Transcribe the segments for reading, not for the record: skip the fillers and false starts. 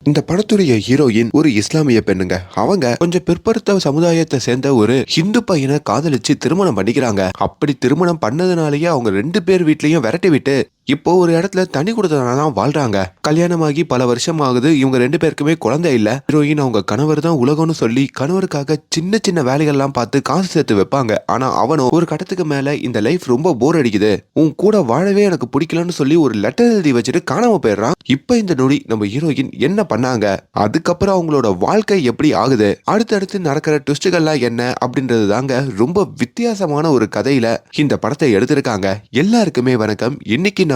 இந்த படத்துடைய ஹீரோயின் ஒரு இஸ்லாமிய பெண்ணுங்க. அவங்க கொஞ்சம் பிற்படுத்த சமுதாயத்தை சேர்ந்த ஒரு ஹிந்து பையனை காதலிச்சு திருமணம் பண்ணிக்கிறாங்க. அப்படி திருமணம் பண்ணதுனாலயே அவங்க 2 பேர் வீட்லயும் விரட்டி விட்டு இப்போ ஒரு இடத்துல தனி குடுத்தனம் வாழ்றாங்க. கல்யாணமாகி பல வருஷம் ஆகுது. இவங்க 2 பேருக்குமே குழந்தை இல்ல. ஹீரோயின் அவங்க கணவர் தான் உலகம்னு சொல்லி கணவருக்காக சின்ன சின்ன வேலைகள்லாம் பார்த்து காசு சேர்த்து வைப்பாங்க. ஆனா அவனும் ஒரு கட்டத்துக்கு மேல இந்த லைஃப் ரொம்ப போர் அடிக்குது, உன் கூட வாழவே எனக்கு பிடிக்கலன்னு சொல்லி ஒரு லெட்டர் எழுதி வச்சுட்டு காணாம போயிடுறான். இப்ப இந்த நொடி நம்ம ஹீரோயின் என்ன பண்ணாங்க, அதுக்கப்புறம் அவங்களோட வாழ்க்கை எப்படி ஆகுது, அடுத்தடுத்து நடக்கிற ட்விஸ்டுகள்லாம் என்ன அப்படின்றது தாங்க ரொம்ப வித்தியாசமான ஒரு கதையில இந்த படத்தை எடுத்திருக்காங்க. எல்லாருக்குமே வணக்கம். இன்னைக்கு நம்ம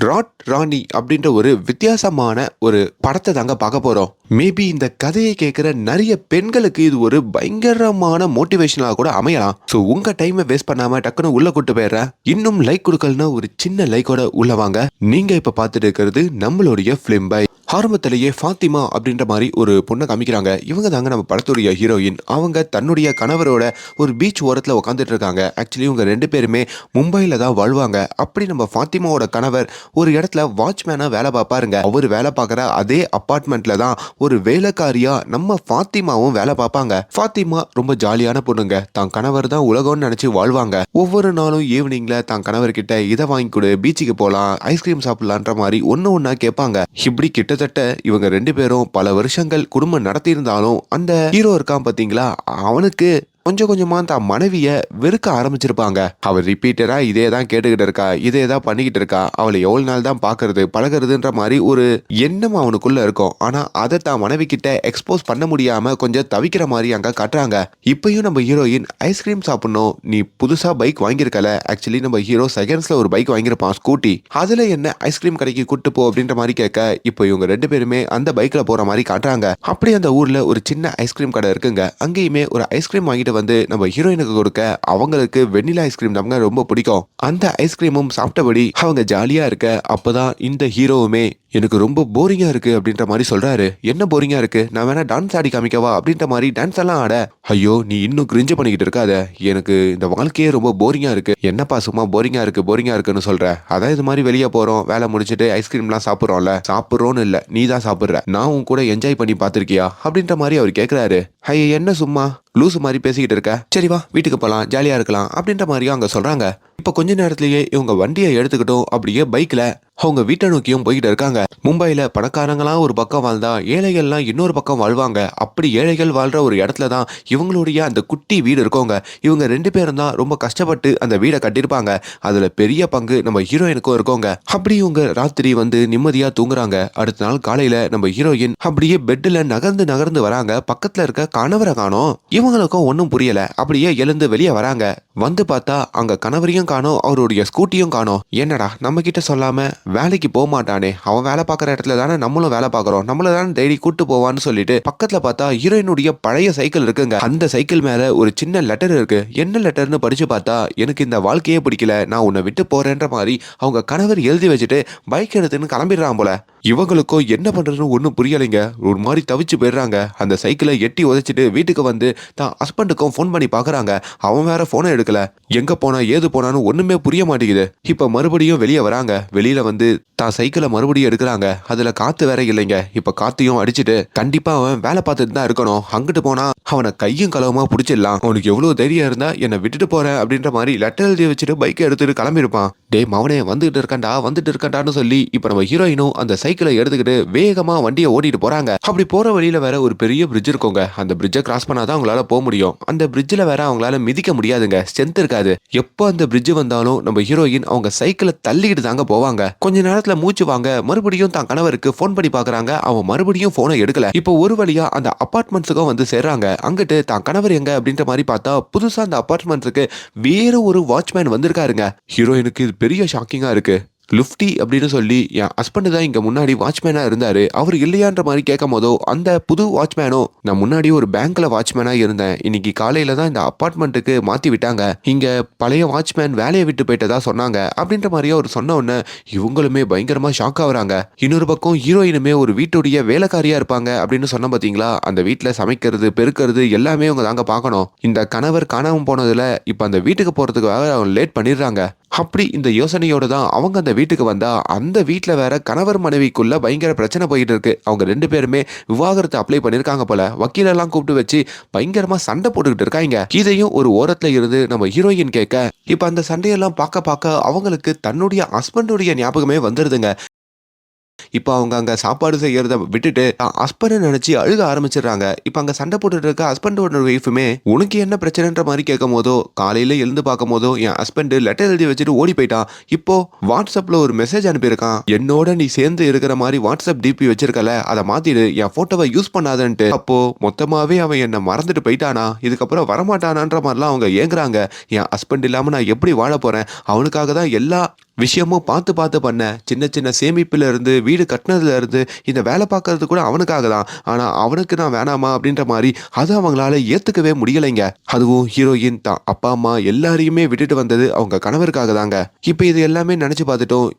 ராட் ராணி அப்படின்ற ஒரு வித்தியாசமான ஒரு படத்தை தாங்க பார்க்க போறோம். மேபி இந்த கதையை கேட்கிற நிறைய பெண்களுக்கு இது ஒரு பயங்கரமான மோட்டிவேஷனா கூட அமையலாம். ஸோ உங்க டைமை வேஸ்ட் பண்ணாம டக்குன்னு உள்ள கூட்டு போயிடுறேன். இன்னும் லைக் கொடுக்கலன்னா ஒரு சின்ன லைக்கோட உள்ள வாங்க. நீங்க இப்ப பார்த்துட்டு இருக்கிறது நம்மளுடைய ஃபிலிம் பை. ஆரம்பத்திலேயே ஃபாத்திமா அப்படின்ற மாதிரி ஒரு பொண்ணை காமிக்கிறாங்க. இவங்க தாங்க நம்ம படத்துடைய ஹீரோயின். அவங்க தன்னுடைய கணவரோட ஒரு பீச் ஓரத்தில் உட்காந்துட்டு இருக்காங்க. ஆக்சுவலி இவங்க 2 பேருமே மும்பையில் தான் வாழ்வாங்க. அப்படி நம்ம ஃபாத்திமாவோட கணவர் ஒரு இடத்துல வாட்ச்மேனா வேலை பார்ப்பாருங்க. அவர் வேலை பார்க்குற அதே அப்பார்ட்மெண்ட்ல தான் ஒரு வேலைக்காரியா நம்ம ஃபாத்திமாவும் வேலை பார்ப்பாங்க. ஃபாத்திமா ரொம்ப ஜாலியான பொண்ணுங்க. தான் கணவர் தான் உலகம்னு நினைச்சு வாழ்வாங்க. ஒவ்வொரு நாளும் ஈவினிங்ல தான் கணவர்கிட்ட இதை வாங்கி கொடு, பீச்சுக்கு போகலாம், ஐஸ்கிரீம் சாப்பிடலான்ற மாதிரி ஒன்னா கேட்பாங்க. இப்படி கிட்டத்தட்ட இவங்க 2 பேரும் பல வருஷங்கள் குடும்பம் நடத்தியிருந்தாலும் அந்த ஹீரோ இருக்கான் பாத்தீங்களா, அவனுக்கு கொஞ்சம் கொஞ்சமா தான் மனைவிய வெறுக்க ஆரம்பிச்சிருப்பாங்க. அவள் ரிப்பீட்டரா இதே தான் கேட்டுக்கிட்டு இருக்கா, இதே தான் பண்ணிக்கிட்டு இருக்கா, அவளை எவ்வளவு நாள் தான் பாக்குறது பழகிறதுன்ற மாதிரி ஒரு எண்ணம் அவனுக்குள்ள இருக்கும். ஆனா அதை தான் மனைவி கிட்ட எக்ஸ்போஸ் பண்ண முடியாம கொஞ்சம் தவிக்கிற மாதிரி அங்க காட்டுறாங்க. இப்பயும் நம்ம ஹீரோயின் ஐஸ்கிரீம் சாப்பிடணும், நீ புதுசா பைக் வாங்கியிருக்கல. ஆக்சுவலி நம்ம ஹீரோ செகண்ட்ஸ்ல ஒரு பைக் வாங்கியிருப்பான், ஸ்கூட்டி. அதுல என்ன ஐஸ்கிரீம் கடைக்கு கூட்டு போ அப்படின்ற மாதிரி கேட்க இப்போ இவங்க 2 பேருமே அந்த பைக்ல போற மாதிரி காட்டுறாங்க. அப்படி அந்த ஊர்ல ஒரு சின்ன ஐஸ்கிரீம் கடை இருக்குங்க. அங்கேயுமே ஒரு ஐஸ்கிரீம் வாங்கிட்டு வந்து நம்ம ஹீரோயினுக்கு கொடுக்க அவங்களுக்கு வெண்ணிலா ஐஸ்கிரீம் தாங்க ரொம்ப பிடிக்கும். அந்த ஐஸ்கிரீமும் சாப்பிட்டபடி அவங்க ஜாலியா இருக்க அப்பதான் இந்த ஹீரோவுமே எனக்கு ரொம்ப போரிங்கா இருக்கு அப்படின்ற மாதிரி சொல்றாரு. என்ன போரிங்கா இருக்கு, நான் வேணா டான்ஸ் ஆடி காமிக்கவா அப்படின்ற மாதிரி டான்ஸ் எல்லாம் ஆட. ஐயோ நீ இன்னும் கிரிஞ்சு பண்ணிக்கிட்டு இருக்காத, எனக்கு இந்த வாழ்க்கையே ரொம்ப போரிங்கா இருக்கு. என்னப்பா சும்மா போரிங்கா இருக்குன்னு சொல்ற, அதான் இது மாதிரி வெளியே போறோம், வேலை முடிச்சுட்டு ஐஸ்கிரீம்லாம் சாப்பிட்றோம்ல, சாப்பிட்றோன்னு இல்ல நீ தான் சாப்பிட்ற, நான் உன் கூட என்ஜாய் பண்ணி பார்த்திருக்கியா அப்படின்ற மாதிரி அவர் கேட்கிறாரு. ஐயா என்ன சும்மா லூசு மாதிரி பேசிக்கிட்டு இருக்க, சரி வா வீட்டுக்கு போகலாம், ஜாலியா இருக்கலாம் அப்படின்ற மாதிரியும் அங்க சொல்றாங்க. இப்ப கொஞ்ச நேரத்திலேயே இவங்க வண்டியை எடுத்துக்கிட்டோம் அப்படியே பைக்ல அவங்க வீட்டை நோக்கியும் போய்கிட்டு இருக்காங்க. மும்பையில பணக்காரங்களாம் ஒரு பக்கம் வாழ்ந்தா ஏழைகள்லாம் இன்னொரு பக்கம் வாழ்வாங்க. அப்படி ஏழைகள் வாழ்ற ஒரு இடத்துல தான் இவங்களுடைய அந்த குட்டி வீடு இருக்கோங்க. இவங்க 2 பேரும் தான் ரொம்ப கஷ்டப்பட்டு அந்த வீடை கட்டியிருப்பாங்க. அதுல பெரிய பங்கு நம்ம ஹீரோயினுக்கும் இருக்கோங்க. அப்படி இவங்க ராத்திரி வந்து நிம்மதியா தூங்குறாங்க. அடுத்த நாள் காலையில நம்ம ஹீரோயின் அப்படியே பெட்ல நகர்ந்து வராங்க. பக்கத்துல இருக்க கணவரை காணோம். இவங்களுக்கும் ஒன்னும் புரியல. அப்படியே எழுந்து வெளியே வராங்க. வந்து பார்த்தா அங்க கணவரையும் காணோம், அவருடைய ஸ்கூட்டியும் காணோம். என்னடா நம்ம கிட்ட சொல்லாம வேலைக்கு போக மாட்டானே, அவன் வேலை பார்க்குற இடத்துல தானே நம்மளும் வேலை பார்க்குறோம், நம்மள தானே டெய்லி கூட்டு போவான்னு சொல்லிட்டு பக்கத்துல பார்த்தா ஹீரோயினுடைய பழைய சைக்கிள் இருக்குங்க. அந்த சைக்கிள் மேல ஒரு சின்ன லெட்டர் இருக்கு. என்ன லெட்டர்னு படிச்சு பார்த்தா, எனக்கு இந்த வாழ்க்கையே பிடிக்கல, நான் உன்னை விட்டு போறேன்ற மாதிரி அவங்க கணவர் எழுதி வச்சுட்டு பைக் எடுத்துன்னு கிளம்பிடுறான் போல. இவங்களுக்கும் என்ன பண்றதுன்னு ஒன்றும் புரியலைங்க. ஒரு மாதிரி தவிச்சு போயிடுறாங்க. அந்த சைக்கிளை எட்டி உதைச்சிட்டு வீட்டுக்கு வந்து தான் ஹஸ்பண்டுக்கும் ஃபோன் பண்ணி பார்க்குறாங்க. அவன் வேற ஃபோனை எடுக்கல. எங்க போனா ஏது போனான்னு ஒண்ணுமே புரிய மாட்டேங்குது. இப்ப மறுபடியும் வெளியே வராங்க. வெளியில வந்து தான் சைக்கிளை மறுபடியும் எடுக்கிறாங்க. அதுல காத்து வேற இல்லைங்க. இப்ப காத்தையும் அடிச்சுட்டு கண்டிப்பா அவன் வேலை பார்த்துட்டு தான் இருக்கணும். அங்கிட்டு போனா அவனை கையும் களவுமா பிடிச்சிடலாம். அவனுக்கு எவ்வளவு தைரியம் இருந்தா என்னை விட்டுட்டு போறேன் அப்படின்ற மாதிரி லெட்டர் எழுதி வச்சுட்டு பைக்கை எடுத்துட்டு கிளம்பிருப்பான். டே மவனே வந்துட்டு இருக்காண்டான்னு சொல்லி இப்ப நம்ம ஹீரோயினும் அந்த சைக்கிளை எடுத்துக்கிட்டு வேகமா வண்டியை ஓட்டிட்டு போறாங்க. அப்படி போற வழியில வேற ஒரு பெரிய பிரிட்ஜ் இருக்குங்க. அந்த பிரிட்ஜை கிராஸ் பண்ணாதான் அவங்களால போக முடியும். அந்த பிரிட்ஜில் வேற அவங்களால மிதிக்க முடியாதுங்க, ஸ்ட்ரென்த் இருக்காது. எப்போ அந்த பிரிட்ஜ் வந்தாலும் நம்ம ஹீரோயின் அவங்க சைக்கிளை தள்ளிக்கிட்டு தாங்க போவாங்க. கொஞ்ச நேரத்துல மூச்சு வாங்க மறுபடியும் தான் கணவருக்கு போன் பண்ணி பாக்குறாங்க. அவன் மறுபடியும் போனை எடுக்கல. இப்போ ஒரு வழியா அந்த அபார்ட்மெண்ட்ஸுக்கும் வந்து சேர்றாங்க. அங்கிட்டு தான் கணவர் எங்க அப்படின்ற மாதிரி பார்த்தா புதுசா அந்த அபார்ட்மெண்ட்ஸுக்கு வேற ஒரு வாட்ச்மேன் வந்திருக்காருங்க. ஹீரோயினுக்கு இது பெரிய ஷாக்கிங்கா இருக்கு. லுஃப்டி அப்படின்னு சொல்லி என் ஹஸ்பண்ட் தான் இங்க முன்னாடி வாட்ச்மேனா இருந்தாரு, அவர் இல்லையான்ற மாதிரி கேட்கும் போதோ அந்த புது வாட்ச்மேனோ, நான் முன்னாடி ஒரு பேங்க்ல வாட்ச்மேனா இருந்தேன், இன்னைக்கு காலையில தான் இந்த அப்பார்ட்மெண்ட்டுக்கு மாத்தி விட்டாங்க, இங்க பழைய வாட்ச்மேன் வேலையை விட்டு போயிட்டதா சொன்னாங்க அப்படின்ற மாதிரியே அவர் சொன்ன உடனே இவங்களுமே பயங்கரமா ஷாக் ஆகுறாங்க. இன்னொரு பக்கம் ஹீரோயினுமே ஒரு வீட்டுடைய வேலைக்காரியா இருப்பாங்க அப்படின்னு சொன்ன பாத்தீங்களா, அந்த வீட்டுல சமைக்கிறது பெருக்கிறது எல்லாமே அவங்க தாங்க பார்க்கணும். இந்த கணவர் காணாம போனதுல இப்ப அந்த வீட்டுக்கு போறதுக்காக அவங்க லேட் பண்ணிடுறாங்க. அப்படி இந்த யோசனையோட தான் அவங்க அந்த வீட்டுக்கு வந்தா, அந்த வீட்ல வேற கணவர் மனைவிக்குள்ள பயங்கர பிரச்சனை போயிட்டு இருக்கு. அவங்க 2 பேருமே விவாகரத்து அப்ளை பண்ணிருக்காங்க போல. வக்கீலெல்லாம் கூப்பிட்டு வச்சு பயங்கரமா சண்டை போட்டுக்கிட்டு இருக்காங்க. இதையும் ஒரு ஓரத்துல இருந்து நம்ம ஹீரோயின் கேட்க, இப்ப அந்த சண்டையெல்லாம் பார்க்க பார்க்க அவங்களுக்கு தன்னுடைய ஹஸ்பண்டுடைய ஞாபகமே வந்துருதுங்க. இப்ப அவங்க அங்க சாப்பாடு செய்யறத விட்டுட்டு ஹஸ்பண்ட நினைச்சு அழுக ஆரம்பிச்சிடுறாங்க. இப்ப அங்க சண்டை போட்டுட்டு இருக்க ஹஸ்பண்டோட ஒய்ஃபுமே உனக்கு என்ன பிரச்சனைன்ற மாதிரி கேட்கும் போதோ, காலையில எழுந்து பார்க்கும் போதோ என் ஹஸ்பண்ட் லெட்டர் எழுதி வச்சுட்டு ஓடி போயிட்டான். இப்போ வாட்ஸ்அப்ல ஒரு மெசேஜ் அனுப்பியிருக்கான். என்னோட நீ சேர்ந்து இருக்கிற மாதிரி வாட்ஸ்அப் டிபி வச்சிருக்கல, அதை மாத்திடு, என் போட்டோவை யூஸ் பண்ணாதன்ட்டு. அப்போ மொத்தமாவே அவன் என்ன மறந்துட்டு போயிட்டானா, இதுக்கப்புறம் வரமாட்டானான்ற மாதிரிலாம் அவங்க ஏங்குறாங்க. என் ஹஸ்பண்ட் இல்லாம நான் எப்படி வாழ போறேன், அவனுக்காக தான் எல்லா விஷயமும் பார்த்து பார்த்து பண்ண. சின்ன சின்ன சேமிப்புல இருந்து வீடு கட்டினதுல இருந்து இந்த வேலை பார்க்கறது கூட அவனுக்காக தான். ஆனா அவனுக்கு நான் வேணாமா அப்படின்ற மாதிரி அது அவங்களால ஏத்துக்கவே முடியலைங்க. அதுவும் ஹீரோயின் தான் அப்பா அம்மா எல்லாரையுமே விட்டுட்டு வந்தது அவங்க கணவருக்காக தாங்க. இப்ப இது எல்லாமே நினைச்சு பார்த்துட்டோம்.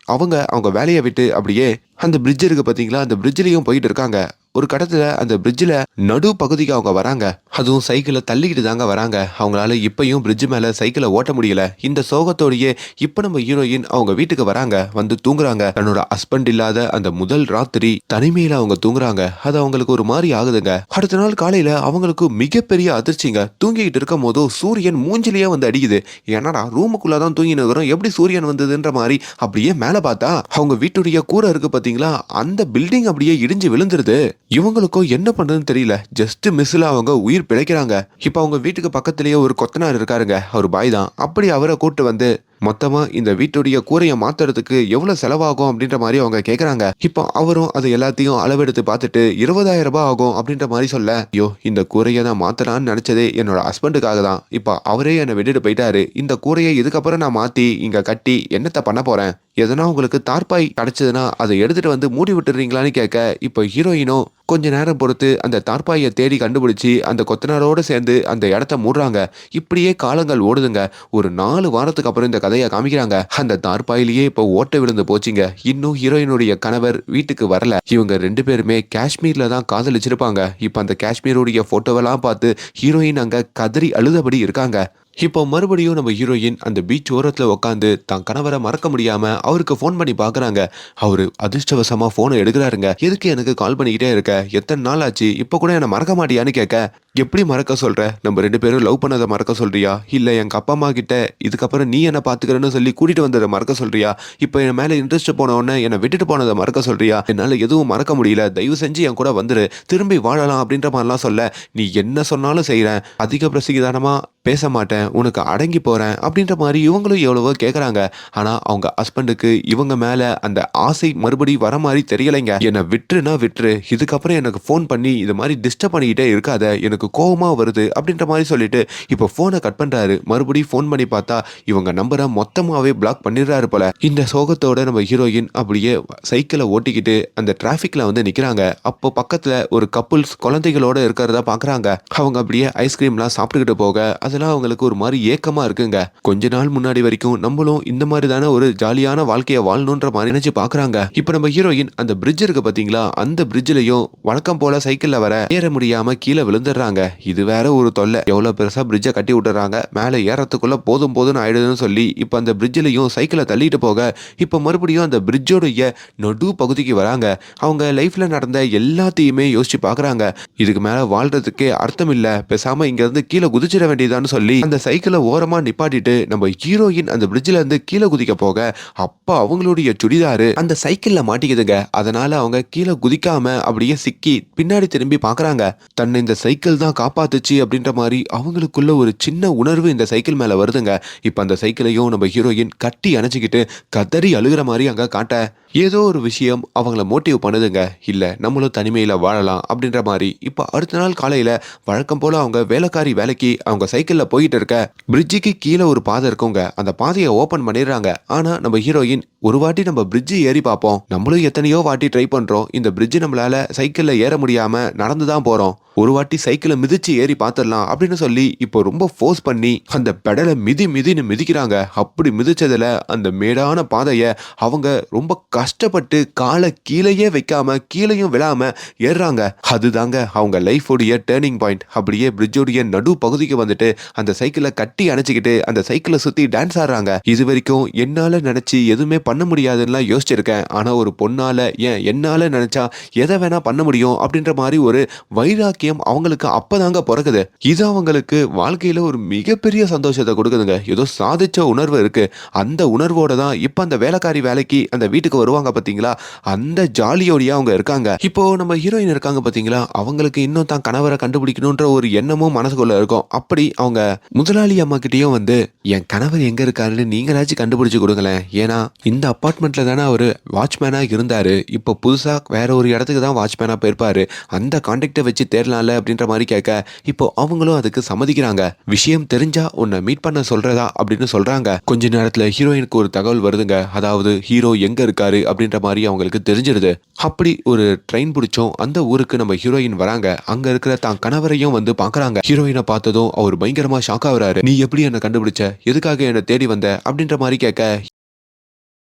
அவங்க வேலையை விட்டு அப்படியே அந்த பிரிட்ஜ் இருக்கு பாத்தீங்களா, அந்த பிரிட்ஜ்லயும் போயிட்டு இருக்காங்க. ஒரு கடத்துல அந்த பிரிட்ஜில் நடு பகுதிக்கு அவங்க வராங்க. அதுவும் சைக்கிளை தள்ளிக்கிட்டு தாங்க வராங்க. அவங்களால இப்பயும் பிரிட்ஜ் மேல சைக்கிளை ஓட்ட முடியல. இந்த சோகத்தோடையே இப்ப நம்ம ஹீரோயின் அவங்க வீட்டுக்கு வராங்க. வந்து தூங்குறாங்க. தன்னோட ஹஸ்பண்ட் இல்லாத அந்த முதல் ராத்திரி தனிமையில அவங்க தூங்குறாங்க. அது அவங்களுக்கு ஒரு மாதிரி ஆகுதுங்க. அடுத்த நாள் காலையில அவங்களுக்கு மிகப்பெரிய அதிர்ச்சிங்க. தூங்கிக்கிட்டு இருக்கும் போதோ சூரியன் மூஞ்சிலேயே வந்து அடிக்குது. ஏன்னா ரூமுக்குள்ளதான் தூங்கி நிற்கிறோம், எப்படி சூரியன் வந்ததுன்ற மாதிரி. அப்படியே மேல பார்த்தா அவங்க வீட்டுடைய கூரை இருக்கு பாத்தீங்களா, அந்த பில்டிங் அப்படியே இடிஞ்சு விழுந்துருது. இவங்களுக்கோ என்ன பண்றதுன்னு தெரியல. ஜஸ்ட் மிஸ்ல அவங்க உயிர் பிழைக்கிறாங்க. இப்ப அவங்க வீட்டுக்கு பக்கத்திலேயே ஒரு கொத்தனார் இருக்காருங்க. அவர் பாய் தான். அப்படி அவரை கூட்டு வந்து மொத்தமா இந்த வீட்டுடைய கூரையை மாத்துறதுக்கு எவ்வளவு செலவாகும் அப்படின்ற மாதிரி அவங்க கேக்குறாங்க. இப்போ அவரும் அது எல்லாத்தையும் அளவெடுத்து பார்த்துட்டு 20,000 ரூபாய் ஆகும் அப்படின்ற மாதிரி சொல்ல, ஐயோ இந்த கூரையை நான் மாத்தலான்னு நினைச்சதே என்னோட ஹஸ்பண்டுக்காக தான். இப்போ அவரே என்னை விட்டுட்டு போயிட்டாரு. இந்த கூரையை இதுக்கப்புறம் நான் மாத்தி இங்க கட்டி என்னத்த பண்ண போறேன், எதனா உங்களுக்கு தார்பாய் கிடைச்சதுன்னா அதை எடுத்துட்டு வந்து மூடி விட்டுறீங்களான்னு கேட்க, இப்போ ஹீரோயினும் கொஞ்ச நேரம் பொறுத்து அந்த தார்பாயை தேடி கண்டுபிடிச்சி அந்த கொத்தனாரோட சேர்ந்து அந்த இடத்த மூடுறாங்க. இப்படியே காலங்கள் ஓடுதுங்க. ஒரு 4 வாரத்துக்கு அப்புறம் இந்த கதையை காமிக்கிறாங்க. அந்த தார்பாயிலேயே இப்போ ஓட்ட விழுந்து போச்சுங்க. இன்னும் ஹீரோயினுடைய கணவர் வீட்டுக்கு வரல. இவங்க 2 பேருமே காஷ்மீர்ல தான் காதலிச்சிருப்பாங்க. இப்போ அந்த காஷ்மீருடைய போட்டோவெல்லாம் பார்த்து ஹீரோயின் அங்க கதறி அழுதபடி இருக்காங்க. இப்போ மறுபடியும் நம்ம ஹீரோயின் அந்த பீச் ஓரத்துல உட்காந்து தான் கணவரை மறக்க முடியாம அவருக்கு ஃபோன் பண்ணி பாக்குறாங்க. அவரு அதிர்ஷ்டவசமா போனை எடுக்கிறாருங்க. எதுக்கு எனக்கு கால் பண்ணிக்கிட்டே இருக்க, எத்தனை நாள் ஆச்சு, இப்ப கூட என்ன மறக்க மாட்டியான்னு கேட்க, எப்படி மறக்க சொல்ற, நம்ம 2 பேரும் லவ் பண்ணதை மறக்க சொல்றியா, இல்ல எங்க அப்பா அம்மா கிட்ட இதுக்கப்புறம் நீ என்ன பாத்துக்கிறன்னு சொல்லி கூட்டிட்டு வந்ததை மறக்க சொல்றியா, இப்ப என் மேல இன்ட்ரெஸ்ட் போன உடனே என்னை விட்டுட்டு போனதை மறக்க சொல்றியா, என்னால எதுவும் மறக்க முடியல, தயவு செஞ்சு என் கூட வந்துரு, திரும்பி வாழலாம் அப்படின்ற மாதிரிலாம் சொல்ல, நீ என்ன சொன்னாலும் செய்யறேன், அதிக பிரசிதானமா பேச மாட்டேன், உனக்கு அடங்கி போறேன் அப்படின்ற மாதிரி இவங்களும் எவ்வளவோ கேட்கறாங்க. ஆனா அவங்க ஹஸ்பண்டுக்கு இவங்க மேல அந்த ஆசை மறுபடி வர மாதிரி தெரியலைங்க. என்னை விட்டுருனா விட்டுரு, இதுக்கப்புறம் எனக்கு ஃபோன் பண்ணி இது மாதிரி டிஸ்டர்ப் பண்ணிக்கிட்டே இருக்காத, எனக்கு கோவமா வருது அப்படின்ற மாதிரி சொல்லிட்டு இப்போ போனை கட் பண்றாரு. மறுபடியும் ஃபோன் பண்ணி பார்த்தா இவங்க நம்பரை மொத்தமாவே பிளாக் பண்ணிடுறாரு போல. இந்த சோகத்தோட நம்ம ஹீரோயின் அப்படியே சைக்கிளை ஓட்டிக்கிட்டு அந்த டிராபிக்ல வந்து நிக்கிறாங்க. அப்போ பக்கத்துல ஒரு கப்புள்ஸ் குழந்தைகளோட இருக்கிறத பாக்குறாங்க. அவங்க அப்படியே ஐஸ்கிரீம்லாம் சாப்பிட்டுக்கிட்டு போக அதெல்லாம் அவங்களுக்கு ஒரு மாதிரி ஏக்கமா இருக்குங்க. கொஞ்ச நாள் முன்னாடி வரைக்கும் நம்மளும் இந்த மாதிரி தானே ஒரு ஜாலியான வாழ்க்கையை வாழணுன்ற மாதிரி நினைச்சு பாக்குறாங்க. இப்ப நம்ம ஹீரோயின் அந்த பிரிட்ஜ் இருக்கு பாத்தீங்களா, அந்த பிரிட்ஜ்லயும் வழக்கம் போல சைக்கிள்ல வர ஏற முடியாம கீழே விழுந்துடுறாங்க. இது வேற ஒரு தொல்லை. எவ்வளவு பெருசா பிரிட்ஜை கட்டி விட்டுறாங்க, மேல ஏறத்துக்குள்ள போதும் போதும்னு ஆயிடுதுன்னு சொல்லி இப்ப அந்த பிரிட்ஜ்லயும் சைக்கிளை தள்ளிட்டு போக இப்ப மறுபடியும் அந்த பிரிட்ஜோடைய நடு பகுதிக்கு வராங்க. அவங்க லைஃப்ல நடந்த எல்லாத்தையுமே யோசிச்சு பாக்குறாங்க. இதுக்கு மேல வாழ்றதுக்கே அர்த்தம் இல்ல, பேசாம இங்க இருந்து கீழே குதிச்சிட வேண்டியதான்னு சொல்லி அந்த சைக்கிளை ஓரமா நிப்பாட்டிட்டு நம்ம ஹீரோயின் அந்த பிரிட்ஜ்ல இருந்து கீழே குதிக்க போக அப்ப அவங்களுடைய சுடிதாரு அந்த சைக்கிள்ல மாட்டிக்குதுங்க. அதனால அவங்க கீழே குதிக்காம அப்படியே சிக்கி பின்னாடி திரும்பி பாக்குறாங்க. தன்னை இந்த சைக்கிள் தான் காப்பாத்துச்சு அப்படின்ற மாதிரி அவங்களுக்குள்ள ஒரு சின்ன உணர்வு இந்த சைக்கிள் மேல வருதுங்க. இப்ப அந்த சைக்கிளையும் நம்ம ஹீரோயின் கட்டி அணைச்சிக்கிட்டு கதறி அழுகிற மாதிரி அங்க காட்ட ஏதோ ஒரு விஷயம் அவங்கள மோட்டிவ் பண்ணுதுங்க. இல்ல நம்மளும் தனிமையில வாழலாம் அப்படின்ற மாதிரி. இப்ப அடுத்த நாள் காலையில வழக்கம் போல அவங்க வேலைக்காரி வேலைக்கு அவங்க சைக்கிள்ல போயிட்டு இருக்க பிரிட்ஜுக்கு கீழே ஒரு பாதை இருக்குங்க. அந்த பாதையை ஓபன் பண்ணிடுறாங்க. ஆனா நம்ம ஹீரோயின் ஒரு வாட்டி நம்ம பிரிட்ஜ் ஏறி பார்ப்போம், நம்மளும் எத்தனையோ வாட்டி ட்ரை பண்றோம், இந்த பிரிட்ஜ் நம்மளால சைக்கிள்ல ஏற முடியாம நடந்துதான் போறோம், ஒரு வாட்டி சைக்கிளை மிதிச்சு ஏறி பாத்துடலாம் அப்படின்னு சொல்லி இப்போ ரொம்ப ஃபோர்ஸ் பண்ணி அந்த பெடலை மிதின்னு மிதிக்கிறாங்க. அப்படி மிதிச்சதுல அந்த மேடான பாதைய அவங்க ரொம்ப கஷ்டப்பட்டு காலை கீழேயே வைக்காம கீழையும் விழாம ஏறுறாங்க. அதுதாங்க அவங்க லைஃபோடைய டேர்னிங் பாயிண்ட். அப்படியே பிரிட்ஜோடைய நடு பகுதிக்கு வந்துட்டு அந்த சைக்கிளை கட்டி அணைச்சிக்கிட்டு அந்த சைக்கிளை சுத்தி டான்ஸ் ஆடுறாங்க. இது வரைக்கும் என்னால நினைச்சு எதுவுமே பண்ண முடியாதுன்னா யோசிச்சிருக்கேன். ஆனா ஒரு பொண்ணால என்னால நினைச்சா எதை வேணா பண்ண முடியும் அப்படின்ற மாதிரி ஒரு வைராக்கியம் அவங்களுக்கு அப்பதாங்க பிறகுது. இது அவங்களுக்கு வாழ்க்கையில ஒரு மிகப்பெரிய சந்தோஷத்தை கொடுக்குதுங்க. ஏதோ சாதிச்ச உணர்வு இருக்கு. அந்த உணர்வோட தான் இப்ப அந்த வேலைக்காரி வேலைக்கு அந்த வீட்டுக்கு வருவாங்க பாத்தீங்களா, அந்த ஜாலியோடய அவங்க இருக்காங்க. இப்போ நம்ம ஹீரோயின் இருக்காங்க பாத்தீங்களா, அவங்களுக்கு இன்னும் தான் கணவரை கண்டுபிடிக்கணும்ன்ற ஒரு எண்ணமும் மனசுக்குள்ள இருக்கும். அப்படி அவங்க முதலாளி அம்மா கிட்டயும் வந்து என் கணவர் எங்க இருக்காருன்னு நீங்களாச்சும் கண்டுபிடிச்சு கொடுங்களேன். ஏன்னா இந்த அபார்ட்மெண்ட்ல தானே அவரு வாட்ச்மேனா இருந்தாரு. இப்போ புதுசா வேற ஒரு இடத்துக்கு தான் வாட்ச்மேனா போயிருப்பாரு. அந்த கான்டாக்டை வச்சு தேடலாம்ல அப்படின்ற மாதிரி கேட்க இப்போ அவங்களும் அதுக்கு சம்மதிக்கிறாங்க. விஷயம் தெரிஞ்சா உன்னை மீட் பண்ண சொல்றதா அப்படின்னு சொல்றாங்க. கொஞ்ச நேரத்துல ஹீரோயினுக்கு ஒரு தகவல் வருதுங்க. அதாவது ஹீரோ எங்க இருக்காரு அப்படின்ற மாதிரி அவங்களுக்கு தெரிஞ்சிருது. அப்படி ஒரு ட்ரெயின் பிடிச்சோம் அந்த ஊருக்கு நம்ம ஹீரோயின் வராங்க. அங்க இருக்கிற தான் கணவரையும் வந்து பாக்குறாங்க. ஹீரோயினை பார்த்ததும் அவர் பயங்கரமா ஷாக் ஆகுறாரு. நீ எப்படி என்ன கண்டுபிடிச்ச, எதுக்காக என்ன தேடி வந்த அப்படின்ற மாதிரி கேட்க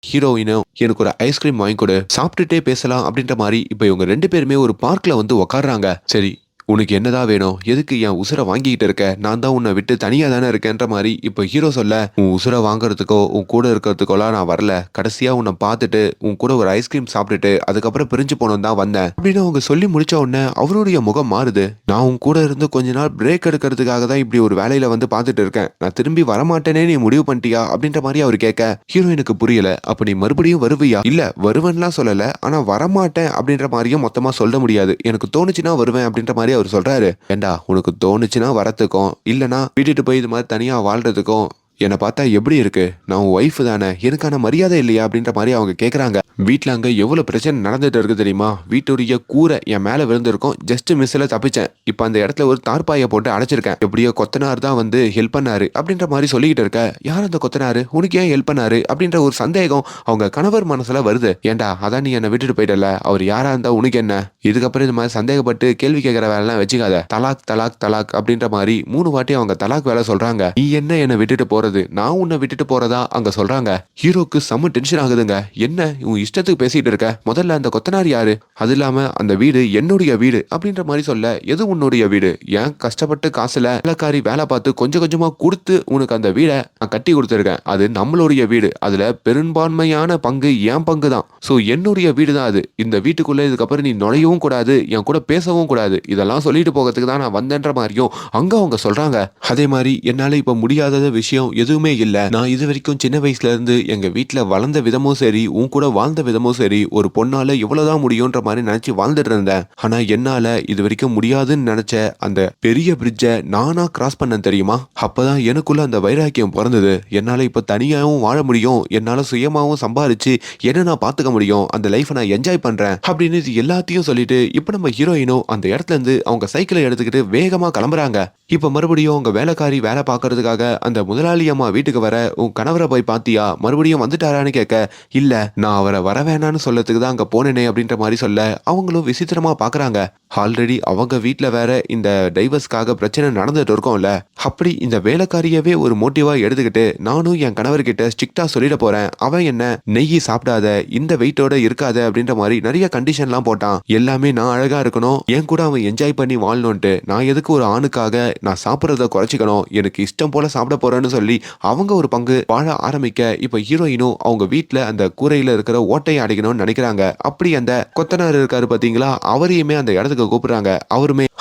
ஹீரோயினும் எனக்கு ஒரு ஐஸ்கிரீம் வாங்கி கொடு, சாப்பிட்டுட்டே பேசலாம் அப்படின்ற மாதிரி இப்ப இவங்க 2 பேருமே ஒரு பார்க்ல வந்து உக்காடுறாங்க. சரி உனக்கு என்னதான் வேணும், எதுக்கு என் உசுரை வாங்கிக்கிட்டு இருக்க, நான் தான் உன்னை விட்டு தனியா தானே இருக்கேன்ற மாதிரி இப்போ ஹீரோ சொல்ல, உன் உசுரை வாங்குறதுக்கோ உன் கூட இருக்கிறதுக்கோலாம் நான் வரல, கடைசியா உன்னை பார்த்துட்டு உன் கூட ஒரு ஐஸ்கிரீம் சாப்பிட்டுட்டு அதுக்கப்புறம் பிரிஞ்சு போனோம் தான் வந்தேன் அப்படின்னு அவங்க சொல்லி முடிச்ச உடனே அவருடைய முகம் மாறுது. நான் உன் கூட இருந்து கொஞ்ச நாள் பிரேக் எடுக்கிறதுக்காக தான் இப்படி ஒரு வேலையில வந்து பார்த்துட்டு இருக்கேன், நான் திரும்பி வரமாட்டேனே நீ முடிவு பண்ணிட்டியா அப்படின்ற மாதிரி அவர் கேட்க ஹீரோயினுக்கு புரியல. அப்ப நீ மறுபடியும் வருவியா? இல்ல வருவேன்லாம் சொல்லல, ஆனா வரமாட்டேன் அப்படின்ற மாதிரியும் மொத்தமா சொல்ல முடியாது, எனக்கு தோணுச்சுன்னா வருவேன் அப்படின்ற மாதிரி அவர் சொல்றாரு. ஏண்டா உனக்கு தோணுச்சுன்னா வரத்துக்கும் இல்லனா விட்டுட்டு போய் இது மாதிரி தனியா வாழ்றதுக்கும் என்னை பார்த்தா எப்படி இருக்கு, நான் உன் ஒய்ஃப் தானே, எனக்கான மரியாதை இல்லையா அப்படின்ற மாதிரி அவங்க கேட்குறாங்க. வீட்டில் அங்கே எவ்வளோ பிரச்சனை நடந்துட்டு இருக்கு தெரியுமா, வீட்டுடைய கூரை என் மேலே விழுந்திருக்கும், ஜஸ்ட் மிஸ்ஸில் தப்பிச்சேன், இப்போ அந்த இடத்துல ஒரு தார்பாயை போட்டு அடைச்சிருக்கேன், எப்படியோ கொத்தனார் தான் வந்து ஹெல்ப் பண்ணாரு அப்படின்ற மாதிரி சொல்லிக்கிட்டு இருக்க. யார் அந்த கொத்தனாரு, உனக்கு ஏன் ஹெல்ப் பண்ணாரு அப்படின்ற ஒரு சந்தேகம் அவங்க கணவர் மனசுல வருது. ஏண்டா அதான் நீ என்னை விட்டுட்டு போயிட்டல, அவர் யாரா இருந்தா உனக்கு என்ன, இதுக்கப்புறம் இந்த மாதிரி சந்தேகப்பட்டு கேள்வி கேட்கிற வேலைலாம் வச்சுக்காத, தலாக் தலாக் தலாக் அப்படின்ற மாதிரி 3 வாட்டி அவங்க தலாக் வேலை சொல்றாங்க. நீ என்ன என்னை விட்டுட்டு போறது, நான் உன்னை விட்டுட்டு போறதா அங்க சொல்றாங்க. ஹீரோக்கு செம்ம டென்ஷன் ஆகுதுங்க. என்ன உன் இஷ்டத்துக்கு பேசிட்டு இருக்க, முதல்ல அந்த கொத்தனார் யாரு, அது இல்லாம அந்த வீடு என்னுடைய வீடு அப்படின்ற மாதிரி சொல்ல, எது உன்னுடைய வீடு, ஏன் கஷ்டப்பட்டு காசுல வேலைக்காரி வேலை பார்த்து கொஞ்சம் கொஞ்சமா கொடுத்து உனக்கு அந்த வீடை நான் கட்டி கொடுத்துருக்கேன், அது நம்மளுடைய வீடு, அதுல பெரும்பான்மையான பங்கு என் பங்கு தான், சோ என்னுடைய வீடு தான் அது, இந்த வீட்டுக்குள்ள இதுக்கப்புறம் நீ நுழையவும் கூடாது, என் கூட பேசவும் கூடாது, இதெல்லாம் சொல்லிட்டு போகிறதுக்கு தான் நான் வந்தேன்ற மாதிரியும் அங்க அவங்க சொல்றாங்க. அதே மாதிரி என்னால இப்ப முடியாத விஷயம் எதுவுமே இல்ல, நான் இது வரைக்கும் சின்ன வயசுல இருந்து எங்க வீட்டுல வளர்ந்த விதமும் சரி உன் கூட வாழ்ந்த விதமும் சரி ஒரு பொண்ணால இவ்வளவுதான் முடியும்ன்ற மாதிரி நினைச்சு வாழ்ந்துட்டு இருந்தேன். ஆனா என்னால இது வரைக்கும் முடியாதுன்னு நினைச்ச அந்த பெரிய பிரிட்ஜை நானா கிராஸ் பண்ண தெரியுமா, அப்பதான் எனக்குள்ள அந்த வைராக்கியம் பிறந்தது. என்னால இப்ப தனியாவும் வாழ முடியும், என்னால சுயமாவும் சம்பாரிச்சு என்ன நான் பாத்துக்க முடியும், அந்த லைஃபை நான் என்ஜாய் பண்றேன் அப்படின்னு இது எல்லாத்தையும் சொல்லிட்டு இப்ப நம்ம ஹீரோயினும் அந்த இடத்துல இருந்து அவங்க சைக்கிளை எடுத்துக்கிட்டு வேகமா கிளம்புறாங்க. இப்ப மறுபடியும் அவங்க வேலைக்காரி வேலை பார்க்கறதுக்காக அந்த முதலாளி அம்மா வீட்டுக்கு வர, உன் கணவரை போய் பாத்தியா, மறுபடியும் வந்துட்டாரான்னு கேட்க, இல்ல நான் அவரை வர வேணான்னு சொல்லத்துக்கு தான் அங்க போனேனே அப்படின்ற மாதிரி சொல்ல அவங்களும் விசித்திரமா பாக்குறாங்க. ஆல்ரெடி அவங்க வீட்டுல வேற இந்த டைவர்ஸ்க்காக பிரச்சனை நடந்துட்டு இருக்கோம்ல, அப்படி இந்த வேலைக்காரியவே ஒரு மோட்டிவா எடுத்துக்கிட்டு நானும் என் கணவர்கிட்ட ஸ்ட்ரிக்டா சொல்லிட போறேன், அவன் என்ன நெய் சாப்பிடாத, இந்த வெயிட்டோட இருக்காத அப்படின்ற மாதிரி நிறைய கண்டிஷன்லாம் போட்டான், எல்லாமே நான் அழகா இருக்கணும், என் கூட அவன் என்ஜாய் பண்ணி வாழணும்ட்டு, நான் எதுக்கு ஒரு ஆணுக்காக நான் சாப்பிட்றத குறைச்சிக்கணும், எனக்கு இஷ்டம் போல சாப்பிட போறேன்னு சொல்லி அவங்க ஒரு பங்கு வாழ ஆரம்பிக்க இப்ப ஹீரோயினும் அவங்க வீட்டுல அந்த கூரையில இருக்கிற ஓட்டையை அடைக்கணும்னு நினைக்கிறாங்க. அப்படி அந்த கொத்தனார் இருக்காரு பாத்தீங்களா, அவரையுமே அந்த இடத்துக்கு கூப்பிடுறாங்க.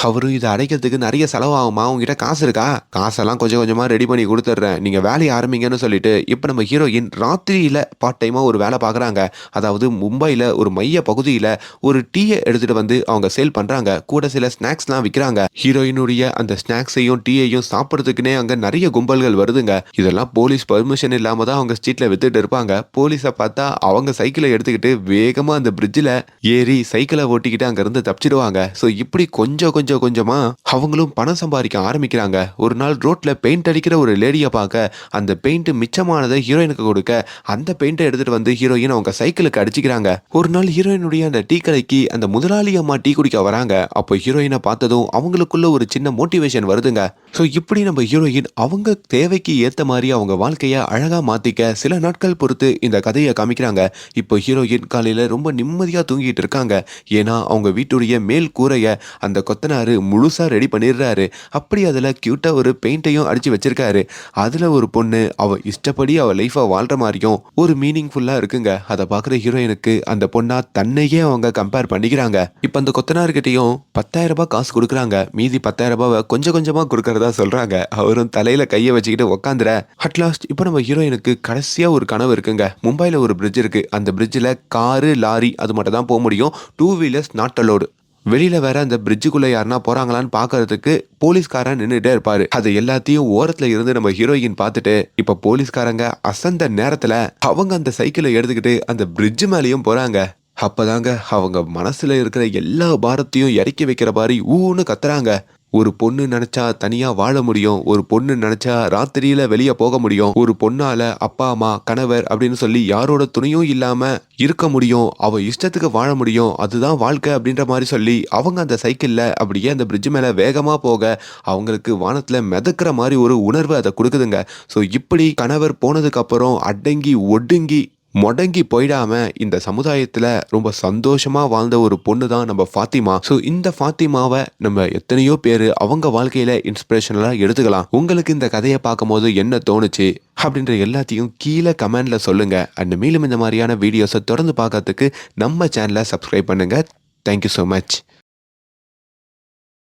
அவரும் இதை அடைக்கிறதுக்கு நிறைய செலவாகுமா, உங்ககிட்ட காசு இருக்கா, காசெல்லாம் கொஞ்சம் கொஞ்சமா ரெடி பண்ணி கொடுத்துட்றேன், நீங்க வேலையை ஆரம்பிங்கன்னு சொல்லிட்டு இப்ப நம்ம ஹீரோயின் ராத்திரியில பார்ட் டைமா ஒரு வேலை பாக்குறாங்க. அதாவது மும்பைல ஒரு மைய பகுதியில ஒரு டீயை எடுத்துட்டு வந்து அவங்க சேல் பண்றாங்க, கூட சில ஸ்நாக்ஸ்லாம் விற்கிறாங்க. ஹீரோயினுடைய அந்த ஸ்நாக்ஸையும் டீயையும் சாப்பிட்றதுக்குன்னே அங்க நிறைய கும்பல்கள் வருதுங்க. இதெல்லாம் போலீஸ் பர்மிஷன் இல்லாம தான் அவங்க ஸ்ட்ரீட்ல வித்துட்டு இருப்பாங்க. போலீஸை பார்த்தா அவங்க சைக்கிளை எடுத்துக்கிட்டு வேகமா அந்த பிரிட்ஜில் ஏறி சைக்கிளை ஓட்டிக்கிட்டு அங்க இருந்து தப்பிச்சிடுவாங்க. ஸோ இப்படி கொஞ்சம் கொஞ்சம் கொஞ்சமா அவங்களும் பணம் சம்பாதிக்க ஆரம்பிக்கிறாங்க. ஒரு நாள் ரோட்ல பெயிண்ட் அடிக்கிற ஒரு லேடியை பார்க்க அந்த பெயிண்ட் மிச்சமானதை ஹீரோயினுக்கு கொடுக்க அந்த பெயிண்டை எடுத்துட்டு வந்து ஹீரோயின் அவங்க சைக்கிளுக்கு அடிச்சுக்கிறாங்க. ஒரு நாள் ஹீரோயினுடைய அந்த டீ கடைக்கு அந்த முதலாளி அம்மா டீ குடிக்க வராங்க. அப்போ ஹீரோயினை பார்த்ததும் அவங்களுக்குள்ள ஒரு சின்ன மோட்டிவேஷன் வருதுங்க. ஸோ இப்படி நம்ம ஹீரோயின் அவங்க தேவைக்கு ஏற்ற மாதிரி அவங்க வாழ்க்கையை அழகா மாத்திக்க சில நாட்கள் பொறுத்து இந்த கதையை காமிக்கிறாங்க. இப்போ ஹீரோயின் காலையில ரொம்ப நிம்மதியா தூங்கிட்டு இருக்காங்க. ஏன்னா அவங்க வீட்டுடைய மேல் கூரைய அந்த கொத்தனாரு முழுசா ரெடி பண்ணிடுறாரு. அப்படி அதுல கியூட்டா ஒரு பெயிண்டையும் அடிச்சு வச்சிருக்காரு. அதுல ஒரு பொண்ணு அவ இஷ்டப்படி அவ லைஃபை வாழ்ற மாதிரியும் ஒரு மீனிங்ஃபுல்லா இருக்குங்க. அதை பாக்குற ஹீரோயினுக்கு அந்த பொண்ணா தன்னையே அவங்க கம்பேர் பண்ணிக்கிறாங்க. இப்ப அந்த கொத்தனார்கிட்டையும் 10,000 ரூபாய் காசு கொடுக்குறாங்க. மீதி 10,000 ரூபாவை கொஞ்சம் கொஞ்சமா கொடுக்கறதா சொல்றாங்க. அவரும் தலையில கையை வச்சுக்கிட்டு உக்காந்துற. அட்லாஸ்ட் இப்போ நம்ம ஹீரோயினுக்கு கடைசியா ஒரு கனவு இருக்குங்க. மும்பைல ஒரு பிரிட்ஜ் இருக்கு. அந்த பிரிட்ஜில் காரு லாரி அது மட்டும் தான் போக முடியும். 2 வீலர்ஸ் நாட் அலோடு. வெளியில வேற அந்த பிரிட்ஜுக்குள்ள யாருன்னா போறாங்களான்னு பாக்குறதுக்கு போலீஸ்காரன் நின்றுட்டே இருப்பாரு. அது எல்லாத்தையும் ஓரத்துல இருந்து நம்ம ஹீரோயின் பார்த்துட்டு இப்ப போலீஸ்காரங்க அசந்த நேரத்துல அவங்க அந்த சைக்கிளை எடுத்துக்கிட்டு அந்த பிரிட்ஜ் மேலேயும் போறாங்க. அப்பதாங்க அவங்க மனசுல இருக்கிற எல்லா பாரத்தையும் இறக்கி வைக்கிற மாதிரி ஊன்னு கத்துறாங்க. ஒரு பொண்ணு நினைச்சா தனியா வாழ முடியும். ஒரு பொண்ணு நினைச்சா ராத்திரியில வெளியே போக முடியும். ஒரு பொண்ணால அப்பா அம்மா கணவர் அப்படின்னு சொல்லி யாரோட துணையும் இல்லாம இருக்க முடியும். அவ இஷ்டத்துக்கு வாழ முடியும். அதுதான் வாழ்க்கை அப்படின்ற மாதிரி சொல்லி அவங்க அந்த சைக்கிள்ல அப்படியே அந்த பிரிட்ஜ் மேல வேகமா போக அவங்களுக்கு வானத்துல மிதக்கிற மாதிரி ஒரு உணர்வு அதை கொடுக்குதுங்க. ஸோ இப்படி கணவர் போனதுக்கு அப்புறம் அடங்கி ஒடுங்கி முடங்கி போயிடாம இந்த சமுதாயத்துல ரொம்ப சந்தோஷமா வாழ்ந்த ஒரு பொண்ணு தான் நம்ம ஃபாத்திமா. ஸோ இந்த ஃபாத்திமாவை நம்ம எத்தனையோ பேர் அவங்க வாழ்க்கையில இன்ஸ்பிரேஷனலா எடுத்துக்கலாம். உங்களுக்கு இந்த கதையை பார்க்கும் போது என்ன தோணுச்சு அப்படின்ற எல்லாத்தையும் கீழே கமெண்ட்ல சொல்லுங்க. அண்ட் மேலும் இந்த மாதிரியான வீடியோஸை தொடர்ந்து பார்க்கறதுக்கு நம்ம சேனலை சப்ஸ்கிரைப் பண்ணுங்க. Thank you so much.